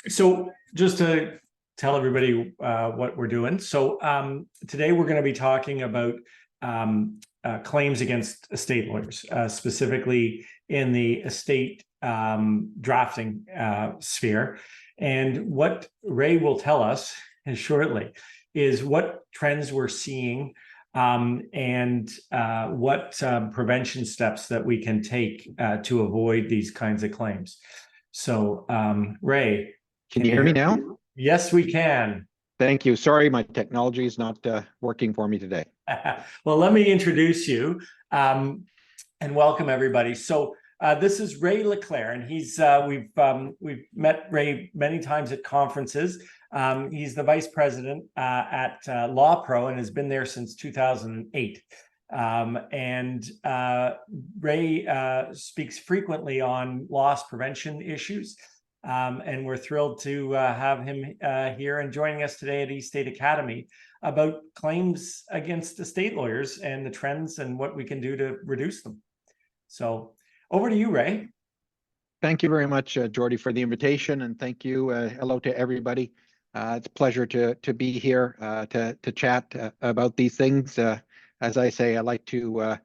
So just to tell everybody what we're doing. So today we're going to be talking about claims against estate lawyers, specifically in the estate drafting sphere. And what Ray will tell us shortly is what trends we're seeing and what prevention steps that we can take to avoid these kinds of claims. So, Ray, can you hear me now? Yes, we can. Thank you. Sorry, my technology is not working for me today. Well, let me introduce you and welcome everybody. So this is Ray LeClaire, and he's we've met Ray many times at conferences. He's the vice president at LawPro and has been there since 2008. Ray speaks frequently on loss prevention issues. And we're thrilled to have him here and joining us today at East State Academy about claims against estate lawyers and the trends and what we can do to reduce them. So over to you, Ray. Thank you very much, Jordy, for the invitation, and thank you. Hello to everybody. It's a pleasure to be here to chat about these things. As I say, I like to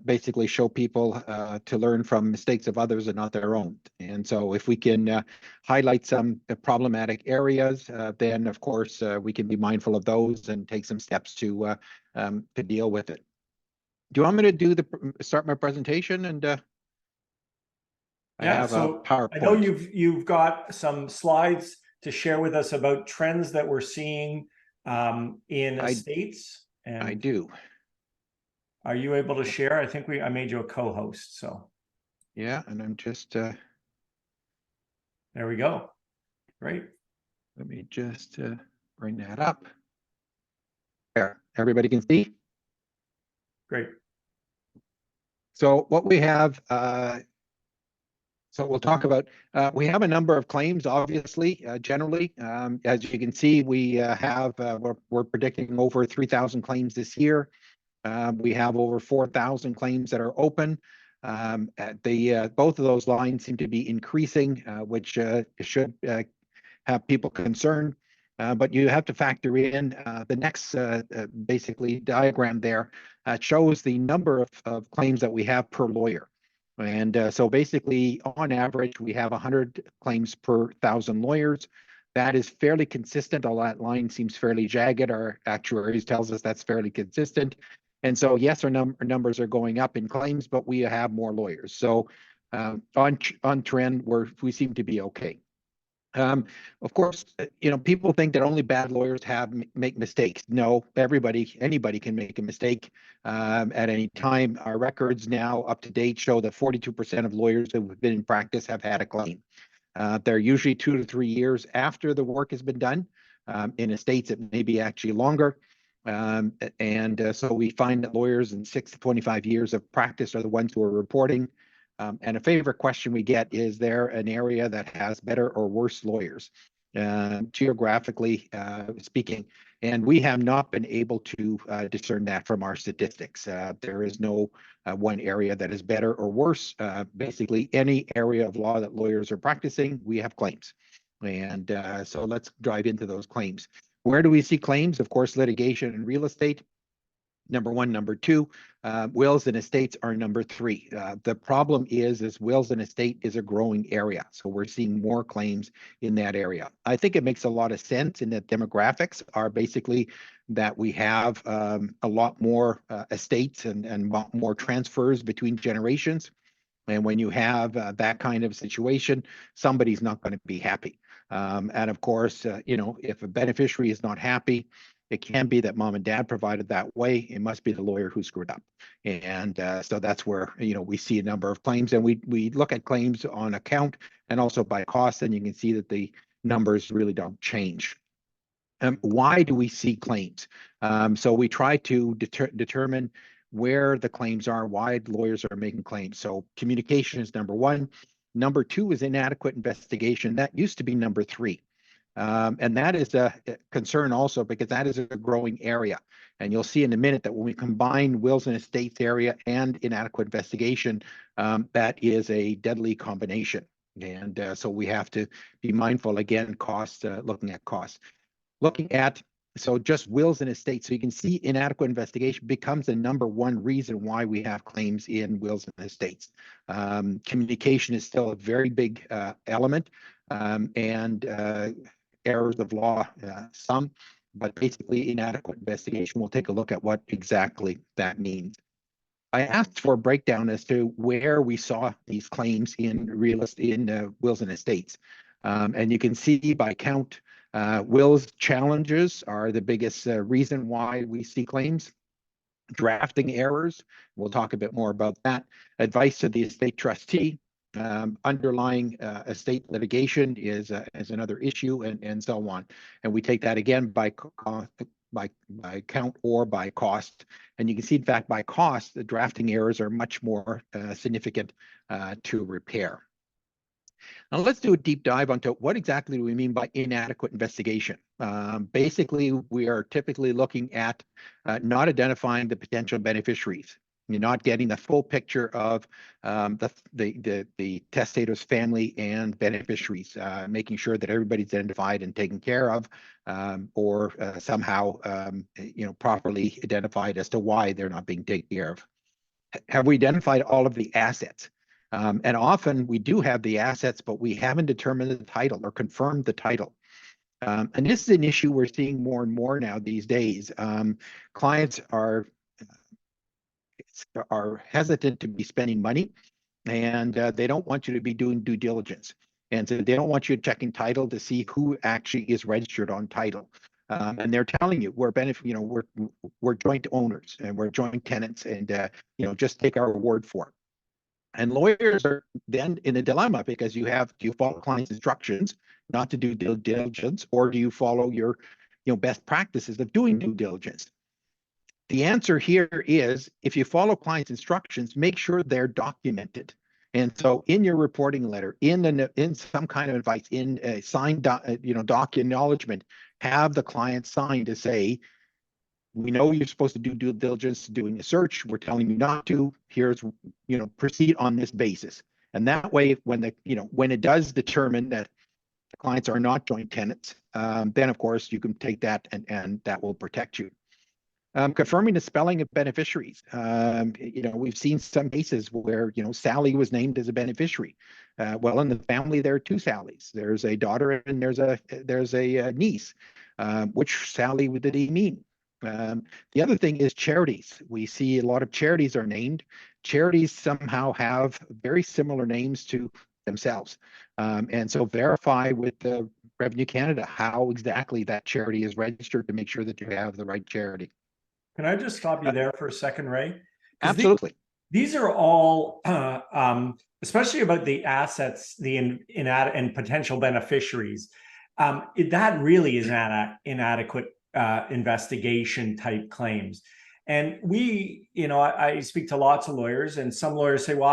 basically show people to learn from mistakes of others and not their own. And so if we can highlight some problematic areas, then of course we can be mindful of those and take some steps to deal with it. Do you want me to start my presentation? And I have a PowerPoint. I know you've got some slides to share with us about trends that we're seeing in estates. And I do. Are you able to share? I think I made you a co-host, so. Yeah, and I'm just there we go. Great. Let me just bring that up. There, everybody can see? Great. So what we have, so we'll talk about, we have a number of claims, obviously, generally. As you can see, we have, we're predicting over 3,000 claims this year. We have over 4,000 claims that are open. Both of those lines seem to be increasing, which should have people concerned. But you have to factor in the next basically diagram there shows the number of claims that we have per lawyer. And so basically, on average, we have 100 claims per 1,000 lawyers. That is fairly consistent. All that line seems fairly jagged. Our actuaries tells us that's fairly consistent. And so, yes, our numbers are going up in claims, but we have more lawyers. So on trend, we seem to be okay. Of course, people think that only bad lawyers make mistakes. No, anybody can make a mistake at any time. Our records now up to date show that 42% of lawyers who have been in practice have had a claim. They're usually 2 to 3 years after the work has been done. In estates, it may be actually longer. So we find that lawyers in 6 to 25 years of practice are the ones who are reporting. And a favorite question we get is there an area that has better or worse lawyers, geographically speaking? And we have not been able to discern that from our statistics. There is no one area that is better or worse. Basically, any area of law that lawyers are practicing, we have claims. And so let's dive into those claims. Where do we see claims? Of course, litigation and real estate, number one. Number two, wills and estates are number three. The problem is wills and estate is a growing area. So we're seeing more claims in that area. I think it makes a lot of sense in that demographics are basically that we have a lot more estates and more transfers between generations. And when you have that kind of situation, somebody's not going to be happy. And of course, if a beneficiary is not happy, it can be that mom and dad provided that way. It must be the lawyer who screwed up. And so that's where, we see a number of claims. And we look at claims on account and also by cost, and you can see that the numbers really don't change. Why do we see claims? So we try to determine where the claims are, why lawyers are making claims. So communication is number one. Number two is inadequate investigation. That used to be number three. And that is a concern also because that is a growing area. And you'll see in a minute that when we combine wills and estates area and inadequate investigation, that is a deadly combination. And so we have to be mindful, again, cost, looking at costs. Looking at, so just wills and estates. So you can see inadequate investigation becomes the number one reason why we have claims in wills and estates. Communication is still a very big element, and errors of law, some, but basically inadequate investigation. We'll take a look at what exactly that means. I asked for a breakdown as to where we saw these claims in real estate, in wills and estates. And you can see by count, wills challenges are the biggest reason why we see claims. Drafting errors, we'll talk a bit more about that. Advice to the estate trustee, underlying estate litigation is another issue, and so on. And we take that again by count or by cost. And you can see, in fact, by cost, the drafting errors are much more significant to repair. Now let's do a deep dive onto what exactly do we mean by inadequate investigation. Basically, we are typically looking at not identifying the potential beneficiaries. You're not getting the full picture of the testator's family and beneficiaries, making sure that everybody's identified and taken care of, or somehow properly identified as to why they're not being taken care of. Have we identified all of the assets? And often we do have the assets, but we haven't determined the title or confirmed the title. And this is an issue we're seeing more and more now these days. Clients are hesitant to be spending money, and they don't want you to be doing due diligence. And so they don't want you checking title to see who actually is registered on title. And they're telling you we're joint owners and we're joint tenants, and just take our word for it. And lawyers are then in a dilemma, because do you follow client's instructions not to do due diligence, or do you follow your best practices of doing due diligence? The answer here is, if you follow client's instructions, make sure they're documented. And so in your reporting letter, in some kind of advice, in a signed doc acknowledgement, have the client sign to say, we know you're supposed to do due diligence doing a search. We're telling you not to. Here's, proceed on this basis. And that way, when it does determine that the clients are not joint tenants, then of course you can take that, and that will protect you. Confirming the spelling of beneficiaries. We've seen some cases where, Sally was named as a beneficiary. Well, in the family, there are two Sallys. There's a daughter and there's a niece. Which Sally did he mean? The other thing is charities. We see a lot of charities are named. Charities somehow have very similar names to themselves. And so verify with the Revenue Canada how exactly that charity is registered to make sure that you have the right charity. Can I just stop you there for a second, Ray? Absolutely. These are all, especially about the assets, the and potential beneficiaries. That really is inadequate investigation type claims. And I speak to lots of lawyers, and some lawyers say, well,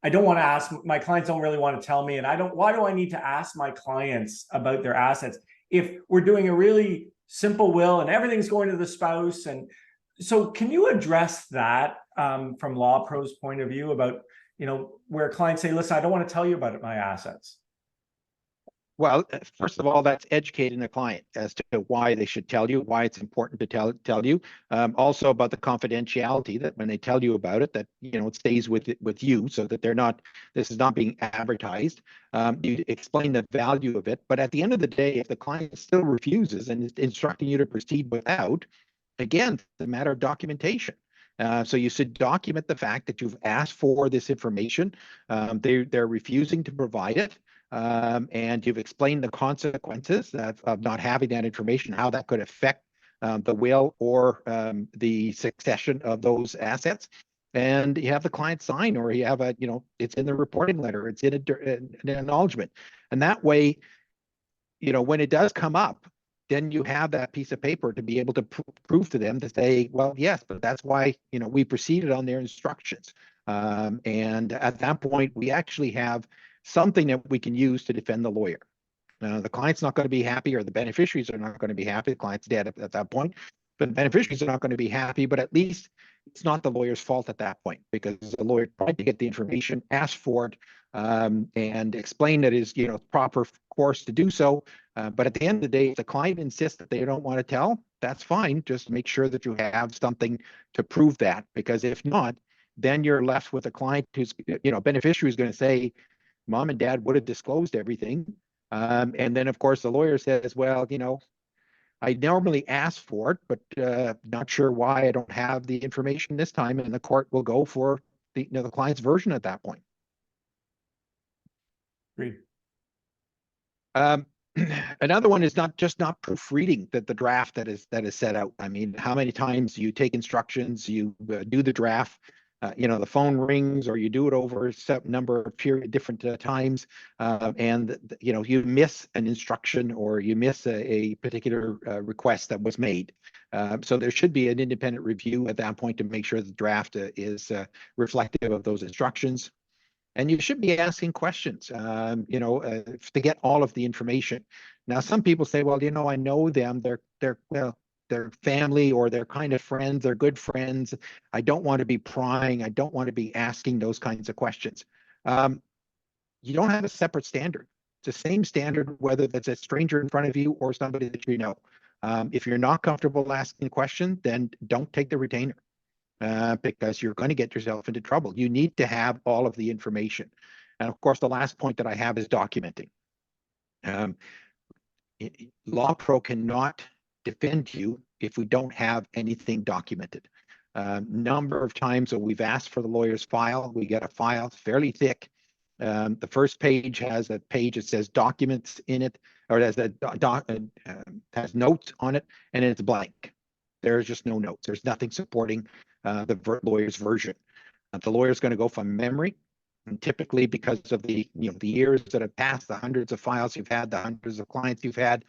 I don't want to ask, my clients don't really want to tell me, and why do I need to ask my clients about their assets if we're doing a really simple will and everything's going to the spouse? And so can you address that from LawPro's point of view about, where clients say, listen, I don't want to tell you about my assets? Well, first of all, that's educating the client as to why they should tell you, why it's important to tell you. Also about the confidentiality, that when they tell you about it, that it stays with you, so that this is not being advertised. You explain the value of it, but at the end of the day, if the client still refuses and is instructing you to proceed without, again, it's a matter of documentation. So you should document the fact that you've asked for this information. They're refusing to provide it. And you've explained the consequences of not having that information, how that could affect the will or the succession of those assets. And you have the client sign, or you have it's in the reporting letter, it's in an acknowledgement. And that way, when it does come up, then you have that piece of paper to be able to prove to them, to say, well, yes, but that's why, we proceeded on their instructions. And at that point, we actually have something that we can use to defend the lawyer. The client's not going to be happy, or the beneficiaries are not going to be happy. The client's dead at that point. the beneficiaries are not going to be happy, but at least it's not the lawyer's fault at that point, because the lawyer tried to get the information, asked for it, and explained that is, proper course to do so. But at the end of the day, if the client insists that they don't want to tell, that's fine. Just make sure that you have something to prove that, because if not, then you're left with a client who's, beneficiary is going to say, mom and dad would have disclosed everything. And then, of course, the lawyer says, well, I normally ask for it, but not sure why I don't have the information this time. And the court will go for the client's version at that point. Agreed. Another one is not proofreading the draft that is set out. I mean, how many times you take instructions, you do the draft, the phone rings, or you do it over a set number of different times, and you miss an instruction, or you miss a particular request that was made. So there should be an independent review at that point to make sure the draft is reflective of those instructions. And you should be asking questions, to get all of the information. Now, some people say, well, I know them. They're family, or they're kind of friends. They're good friends. I don't want to be prying. I don't want to be asking those kinds of questions. You don't have a separate standard. It's the same standard, whether that's a stranger in front of you or somebody that you know. If you're not comfortable asking a question, then don't take the retainer. Because you're going to get yourself into trouble. You need to have all of the information. And of course, the last point that I have is documenting. LawPro cannot defend you if we don't have anything documented. Number of times that we've asked for the lawyer's file, we get a file fairly thick. The first page has a page that says documents in it, or has has notes on it, and it's blank. There's just no notes. There's nothing supporting the lawyer's version. The lawyer's going to go from memory, and typically because of the years that have passed, the hundreds of files you've had, the hundreds of clients you've had,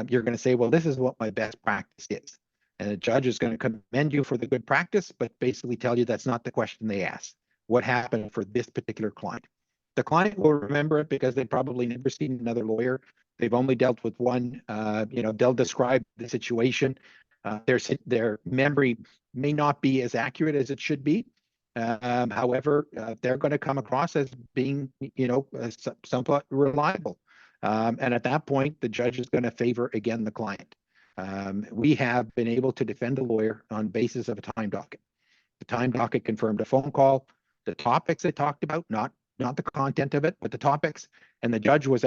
you're going to say, well, this is what my best practice is. And the judge is going to commend you for the good practice, but basically tell you that's not the question they asked. What happened for this particular client? The client will remember it because they've probably never seen another lawyer. They've only dealt with one. They'll describe the situation. Their memory may not be as accurate as it should be. However, they're going to come across as being, somewhat reliable. And at that point, the judge is going to favor, again, the client. We have been able to defend a lawyer on basis of a time docket. The time docket confirmed a phone call, the topics they talked about, not the content of it, but the topics. And the judge was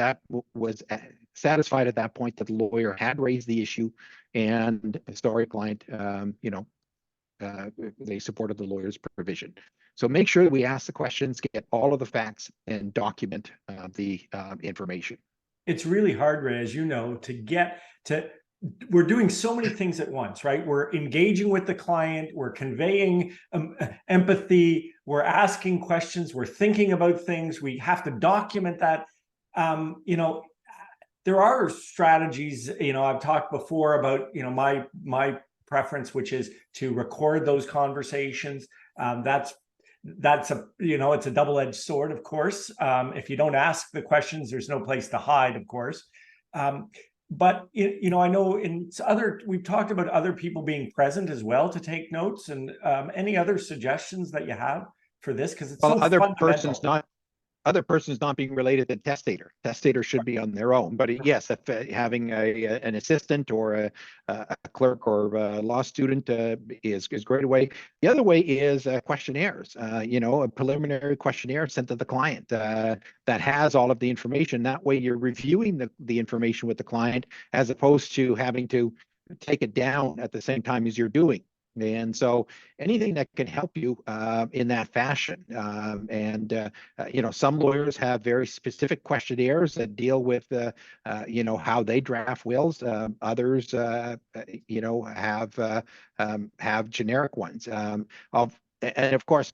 satisfied at that point that the lawyer had raised the issue, and the sorry client, they supported the lawyer's provision. So make sure that we ask the questions, get all of the facts, and document the information. It's really hard, Ray, as you know, we're doing so many things at once, right? We're engaging with the client, we're conveying empathy, we're asking questions, we're thinking about things, we have to document that. There are strategies, I've talked before about, my preference, which is to record those conversations. That's it's a double-edged sword, of course. If you don't ask the questions, there's no place to hide, of course. But I know we've talked about other people being present as well to take notes, and any other suggestions that you have for this, because it's so fundamental. Other persons not being related to testator. Testator should be on their own. But yes, if having an assistant or a clerk or a law student is a great way. The other way is questionnaires. A preliminary questionnaire sent to the client that has all of the information. That way, you're reviewing the information with the client, as opposed to having to take it down at the same time as you're doing. And so anything that can help you in that fashion. Some lawyers have very specific questionnaires that deal with, how they draft wills. Others, have generic ones. And of course,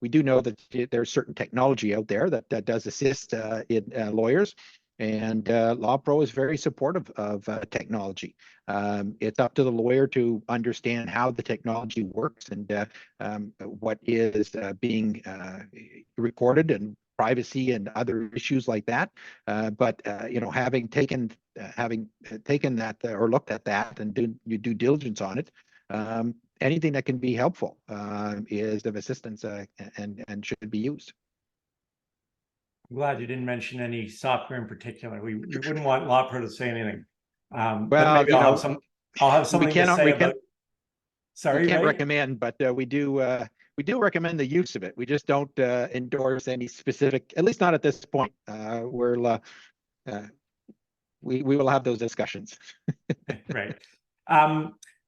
we do know that there's certain technology out there that does assist in lawyers. And LawPro is very supportive of technology. It's up to the lawyer to understand how the technology works and what is being recorded and privacy and other issues like that. But you know, having taken that or looked at that and do your due diligence on it, anything that can be helpful is of assistance and should be used. I'm glad you didn't mention any software in particular. We wouldn't want LawPro to say anything. But Well, maybe you know, I'll have we something to cannot say we about. can we Sorry, can't Ray. recommend, but we do recommend the use of it. We just don't endorse any specific, at least not at this point. We will have those discussions. Right.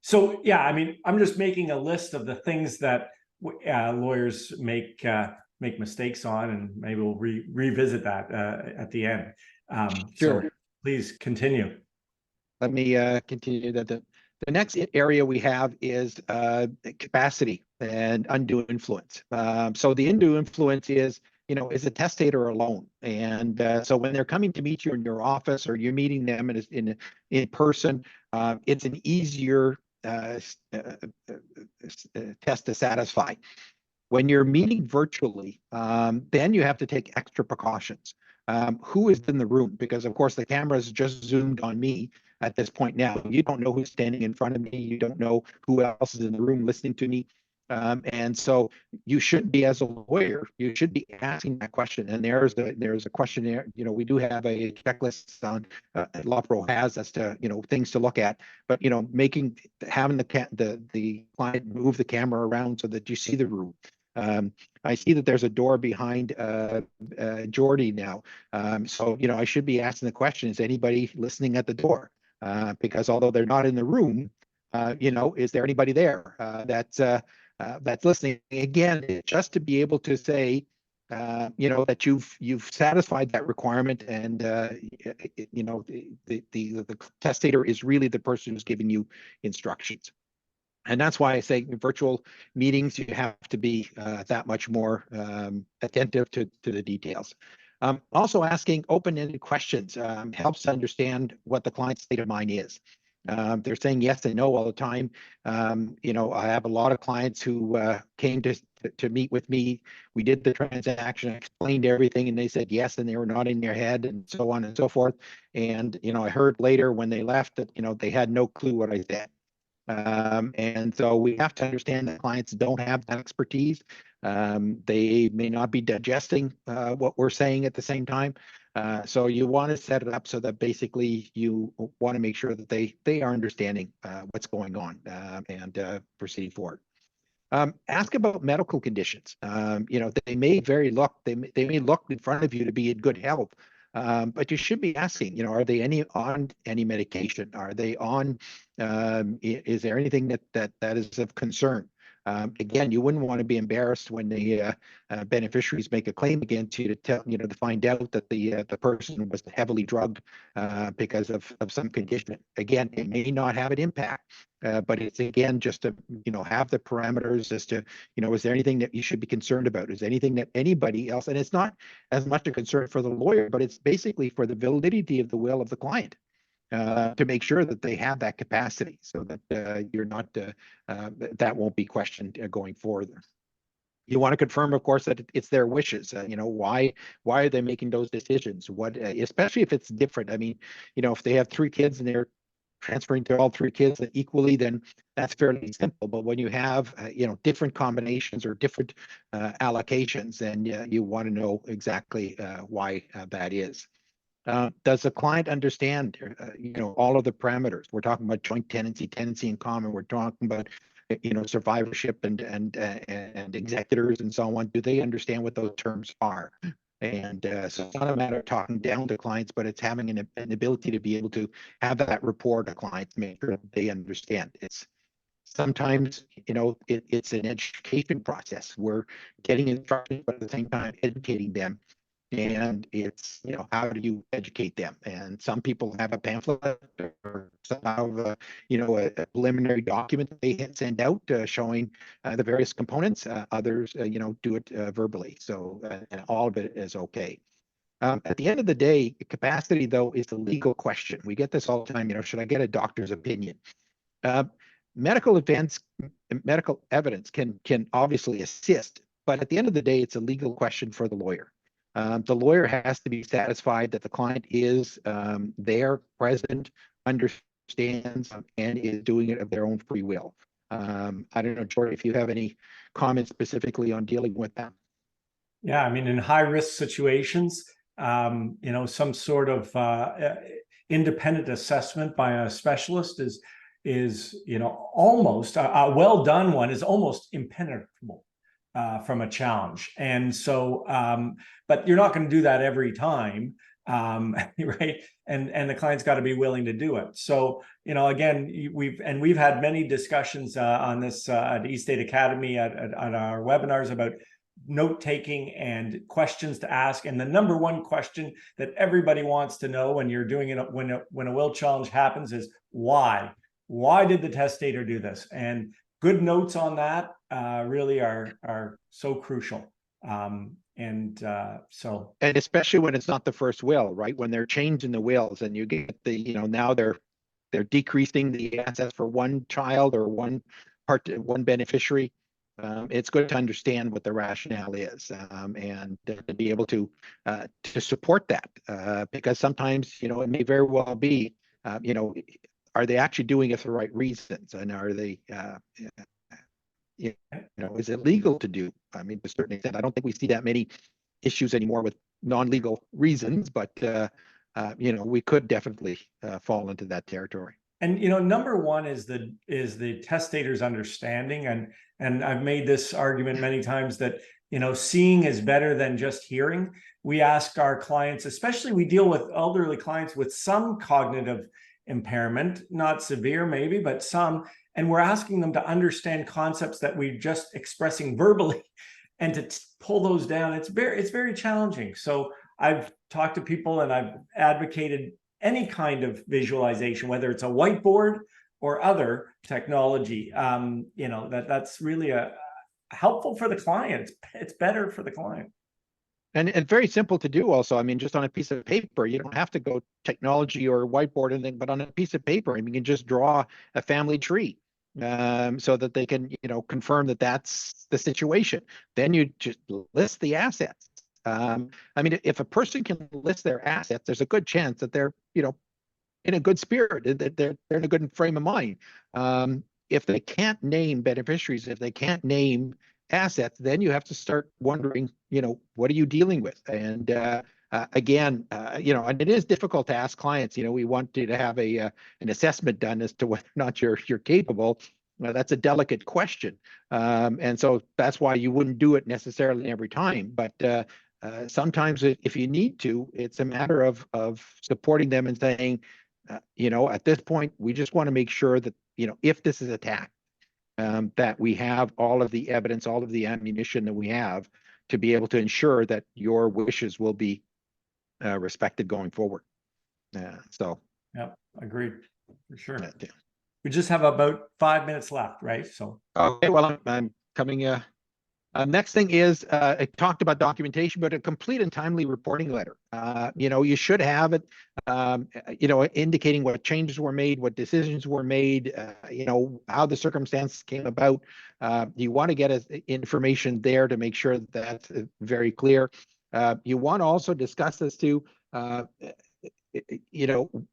So yeah, I mean, I'm just making a list of the things that lawyers make mistakes on, and maybe we'll revisit that at the end. Sure. So please continue. Let me continue that. The next area we have is capacity and undue influence. So the undue influence is, you know, is a testator alone. And so when they're coming to meet you in your office or you're meeting them in person, it's an easier test to satisfy. When you're meeting virtually, then you have to take extra precautions. Who is in the room? Because of course the camera is just zoomed on me at this point now. You don't know who's standing in front of me. You don't know who else is in the room listening to me. And so you should be, as a lawyer, you should be asking that question. And there's a questionnaire. You know, we do have a checklist on LawPro has as to, you know, things to look at. But you know, having the client move the camera around so that you see the room. I see that there's a door behind Jordy now. So, you know, I should be asking the question, is anybody listening at the door? Because although they're not in the room, you know, is there anybody there that's listening? Again, just to be able to say, you know, that you've satisfied that requirement, and you know, the testator is really the person who's giving you instructions. And that's why I say virtual meetings, you have to be that much more attentive to the details. Also, asking open-ended questions helps understand what the client's state of mind is. They're saying yes and no all the time. You know, I have a lot of clients who came to meet with me. We did the transaction, I explained everything, and they said yes, and they were nodding their head, and so on and so forth. And you know, I heard later when they left that, you know, they had no clue what I said. And so we have to understand that clients don't have that expertise. They may not be digesting what we're saying at the same time. So you want to set it up so that basically you want to make sure that they are understanding what's going on and proceeding forward. Ask about medical conditions. You know, they may they may look in front of you to be in good health, but you should be asking, you know, are they on any medication? Are they on? Is there anything that is of concern? Again, you wouldn't want to be embarrassed when the beneficiaries make a claim against you to tell, you know, to find out that the person was heavily drugged because of some condition. Again, it may not have an impact, but it's again just to, you know, have the parameters as to, you know, is there anything that you should be concerned about? Is there anything that anybody else? And it's not as much a concern for the lawyer, but it's basically for the validity of the will of the client. To make sure that they have that capacity, so that you're not that won't be questioned going forward. You want to confirm, of course, that it's their wishes. You know, why are they making those decisions? What, especially if it's different. I mean, you know, if they have 3 kids and they're transferring to all 3 kids equally, then that's fairly simple. But when you have, you know, different combinations or different allocations, then you want to know exactly why that is. Does the client understand, you know, all of the parameters? We're talking about joint tenancy, tenancy in common. We're talking about, you know, survivorship and executors and so on. Do they understand what those terms are? And so it's not a matter of talking down to clients, but it's having an ability to be able to have that rapport to clients, make sure that they understand. It's sometimes, you know, it's an education process. We're getting instructions, but at the same time educating them. And it's, you know, how do you educate them? And some people have a pamphlet or somehow, you know, a preliminary document that they send out showing the various components. Others, you know, do it verbally. So, and all of it is okay. At the end of the day, capacity, though, is a legal question. We get this all the time. You know, should I get a doctor's opinion? Uh, medical evidence can obviously assist, but at the end of the day, it's a legal question for the lawyer. The lawyer has to be satisfied that the client is there, present, understands, and is doing it of their own free will. I don't know, Jordan, if you have any comments specifically on dealing with that. Yeah, I mean, in high risk situations, some sort of independent assessment by a specialist is almost a well done one is almost impenetrable from a challenge. And so, but you're not going to do that every time, right? And the client's got to be willing to do it. So, again, we've had many discussions on this at East State Academy at our webinars about note taking and questions to ask. And the number one question that everybody wants to know when you're doing it, when a will challenge happens, is why? Why did the testator do this? And good notes on that really are so crucial. And especially when it's not the first will, right? When they're changing the wills and you get now they're decreasing the assets for one child or one beneficiary. It's good to understand what the rationale is and to be able to support that because sometimes it may very well be are they actually doing it for the right reasons, and are they is it legal to do? I mean, to a certain extent, I don't think we see that many issues anymore with non-legal reasons, but we could definitely fall into that territory. And number one is the testator's understanding, and I've made this argument many times that seeing is better than just hearing. We ask our clients, especially we deal with elderly clients with some cognitive impairment, not severe maybe, but some, and we're asking them to understand concepts that we're just expressing verbally, and to pull those down. It's very challenging. So I've talked to people and I've advocated any kind of visualization, whether it's a whiteboard or other technology, that's really helpful for the client. It's better for the client. And very simple to do also. I mean, just on a piece of paper, you don't have to go technology or whiteboard or anything, but on a piece of paper, I mean, you can just draw a family tree so that they can, confirm that that's the situation. Then you just list the assets. I mean, if a person can list their assets, there's a good chance that they're, in a good spirit, that they're in a good frame of mind. If they can't name beneficiaries, if they can't name assets, then you have to start wondering, what are you dealing with? And again, and it is difficult to ask clients. We want you to have an assessment done as to whether or not you're capable. That's a delicate question, and so that's why you wouldn't do it necessarily every time. But sometimes, if you need to, it's a matter of supporting them and saying, at this point, we just want to make sure that if this is attacked, that we have all of the evidence, all of the ammunition that we have to be able to ensure that your wishes will be respected going forward. Yeah, agreed, for sure. Yeah. We just have about 5 minutes left, right? So okay, well, I'm coming. Next thing is, I talked about documentation, but a complete and timely reporting letter. You should have it, indicating what changes were made, what decisions were made, how the circumstances came about. You want to get information there to make sure that that's very clear. You want to also discuss as to,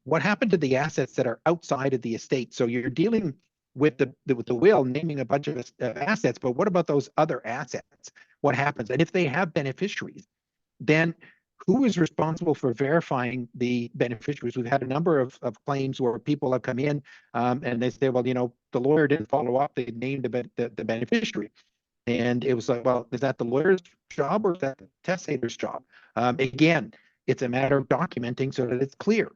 what happened to the assets that are outside of the estate. So you're dealing with the will, naming a bunch of assets, but what about those other assets? What happens? And if they have beneficiaries, then who is responsible for verifying the beneficiaries? We've had a number of claims where people have come in and they say, well, the lawyer didn't follow up. They named the beneficiary. And it was like, well, is that the lawyer's job or is that the testator's job? Again, it's a matter of documenting so that it's clear.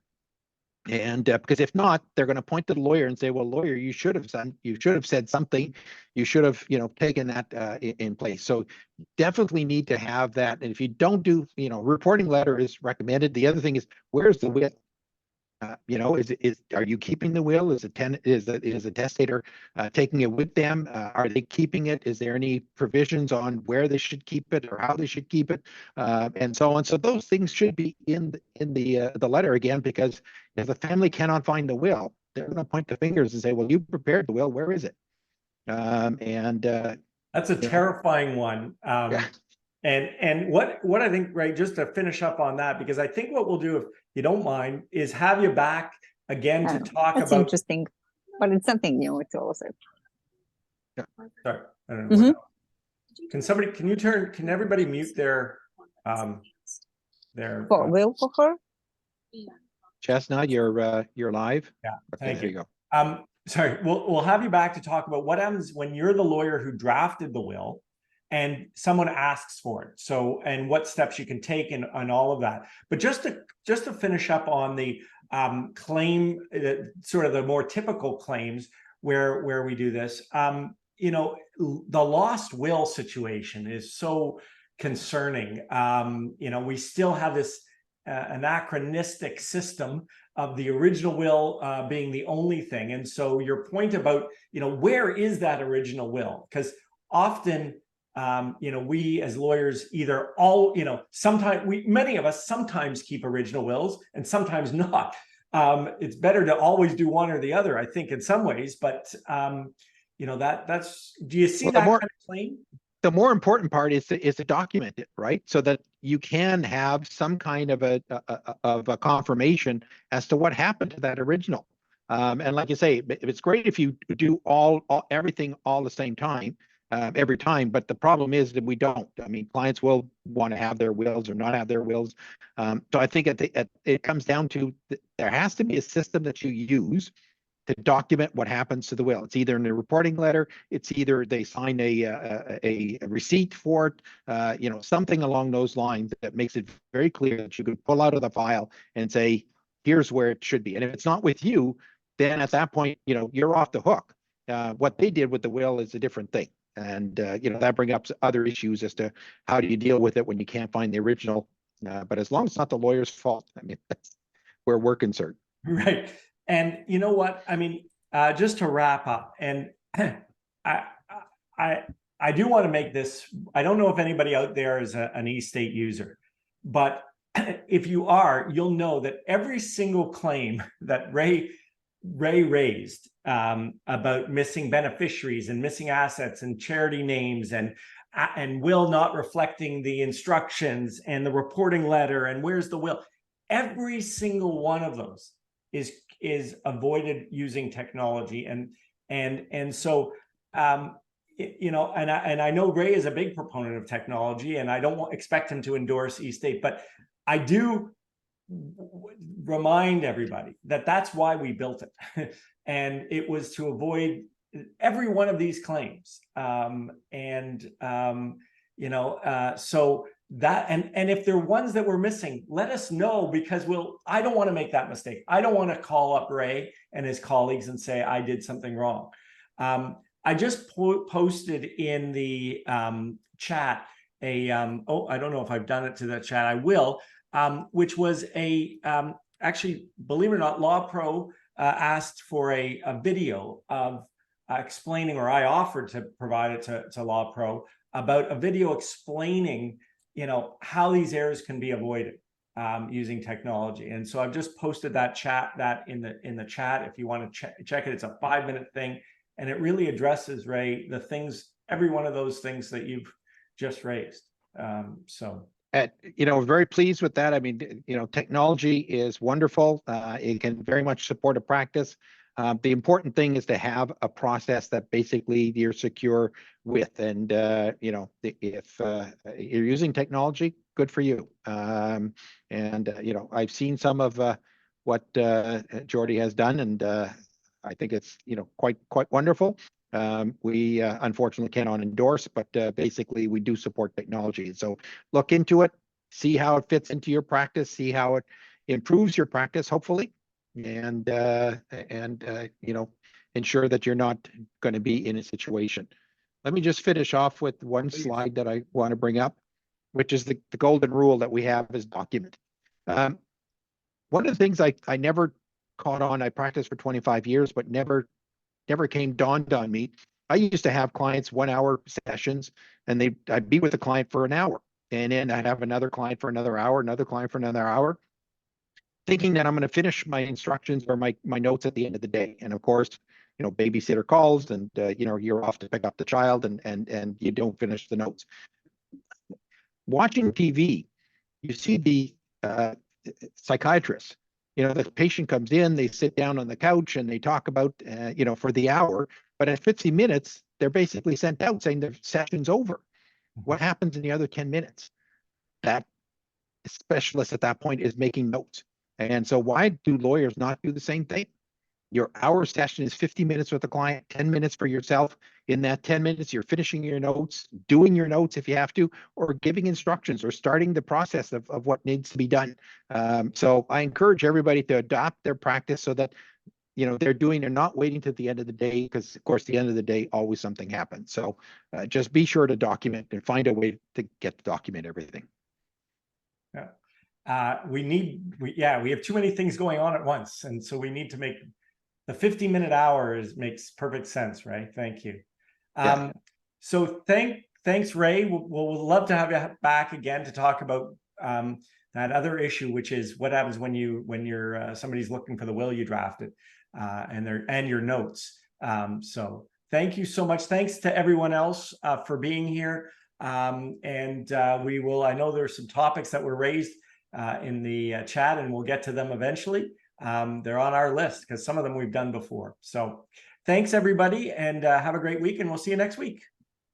And because if not, they're going to point to the lawyer and say, well, lawyer, you should have said something. You should have, taken that in place. So definitely need to have that. And if you don't do, reporting letter is recommended. The other thing is, where's the will? Are you keeping the will? Is a testator taking it with them? Are they keeping it? Is there any provisions on where they should keep it or how they should keep it, and so on? So those things should be in the letter again, because if the family cannot find the will, they're going to point the fingers and say, "Well, you prepared the will. Where is it?" That's a terrifying one. Yeah. And what I think, right, just to finish up on that, because I think what we'll do, if you don't mind, is have you back again to talk That's about. interesting, but it's something new. It's also. Sorry, I don't know. Can everybody mute their Will for her? Chestnut, you're live. Yeah, Okay, thank there you. you go. Sorry, we'll have you back to talk about what happens when you're the lawyer who drafted the will and someone asks for it. So, and what steps you can take and all of that. But just to finish up on the claim, sort of the more typical claims where we do this, you know, the lost will situation is so concerning. You know, we still have this anachronistic system of the original will being the only thing. And so your point about, you know, where is that original will? Because often, you know, we as lawyers either you know, sometimes many of us sometimes keep original wills and sometimes not. It's better to always do one or the other, I think, in some ways. But you know, do you see that kind of claim? The more important part is to document it, right? So that you can have some kind of a confirmation as to what happened to that original. And like you say, it's great if you do everything all the same time, every time. But the problem is that we don't. I mean, clients will want to have their wills or not have their wills. So I think it comes down to there has to be a system that you use to document what happens to the will. It's either in a reporting letter, it's either they sign a receipt for it, you know, something along those lines that makes it very clear that you could pull out of the file and say, here's where it should be. And if it's not with you, then at that point, you know, you're off the hook. What they did with the will is a different thing. And, you know, that brings up other issues as to how do you deal with it when you can't find the original. But as long as it's not the lawyer's fault, I mean, that's where we're concerned. Right. And you know what? I mean, just to wrap up, and I do want to make this. I don't know if anybody out there is an eState user, but if you are, you'll know that every single claim that Ray raised about missing beneficiaries and missing assets and charity names and will not reflecting the instructions and the reporting letter and where's the will, every single one of those is avoided using technology. And so you know, and I know Ray is a big proponent of technology, and I don't expect him to endorse eState, but I do remind everybody that that's why we built it. And it was to avoid every one of these claims. You know, so that, and if there are ones that we're missing, let us know, because I don't want to make that mistake. I don't want to call up Ray and his colleagues and say, I did something wrong. I just posted in the chat oh, I don't know if I've done it to the chat. I will, which was actually, believe it or not, LawPro asked for a video of explaining, or I offered to provide it to LawPro, about a video explaining, you know, how these errors can be avoided using technology. And so I've just posted that in the chat if you want to check it. It's a 5-minute thing, and it really addresses, Ray, the things, every one of those things that you've just raised. You know, very pleased with that. I mean, you know, technology is wonderful. It can very much support a practice. The important thing is to have a process that basically you're secure with. And, you know, if you're using technology, good for you. You know, I've seen some of what Jordy has done, and I think it's, you know, quite wonderful. We unfortunately cannot endorse, but basically we do support technology. So look into it, see how it fits into your practice, see how it improves your practice, hopefully, and you know, ensure that you're not going to be in a situation. Let me just finish off with one slide that I want to bring up, which is the golden rule that we have is document. One of the things I never caught on, I practiced for 25 years, but never dawned on me. I used to have clients 1-hour sessions, and I'd be with the client for an hour, and then I'd have another client for another hour, another client for another hour, thinking that I'm going to finish my instructions or my notes at the end of the day. And of course, you know, babysitter calls, and you know, you're off to pick up the child, and you don't finish the notes. watching TV, you see the psychiatrist. You know, the patient comes in, they sit down on the couch and they talk about, for the hour, but at 50 minutes, they're basically sent out saying their session's over. What happens in the other 10 minutes? That specialist at that point is making notes. And so why do lawyers not do the same thing? Your hour session is 50 minutes with the client, 10 minutes for yourself. In that 10 minutes, you're finishing your notes, doing your notes if you have to, or giving instructions or starting the process of what needs to be done. So I encourage everybody to adopt their practice so that, they're not waiting to the end of the day, because of course, the end of the day, always something happens. So just be sure to document and find a way to get to document everything. Yeah. We have too many things going on at once. And so we need to make the 50-minute hours makes perfect sense, right? Thank you. Yeah. So thanks, Ray. We'll love to have you back again to talk about that other issue, which is what happens when you're somebody's looking for the will you drafted, and your notes. So thank you so much. Thanks to everyone else for being here. We will. I know there's some topics that were raised in the chat, and we'll get to them eventually. They're on our list because some of them we've done before. So thanks, everybody, and have a great week, and we'll see you next week.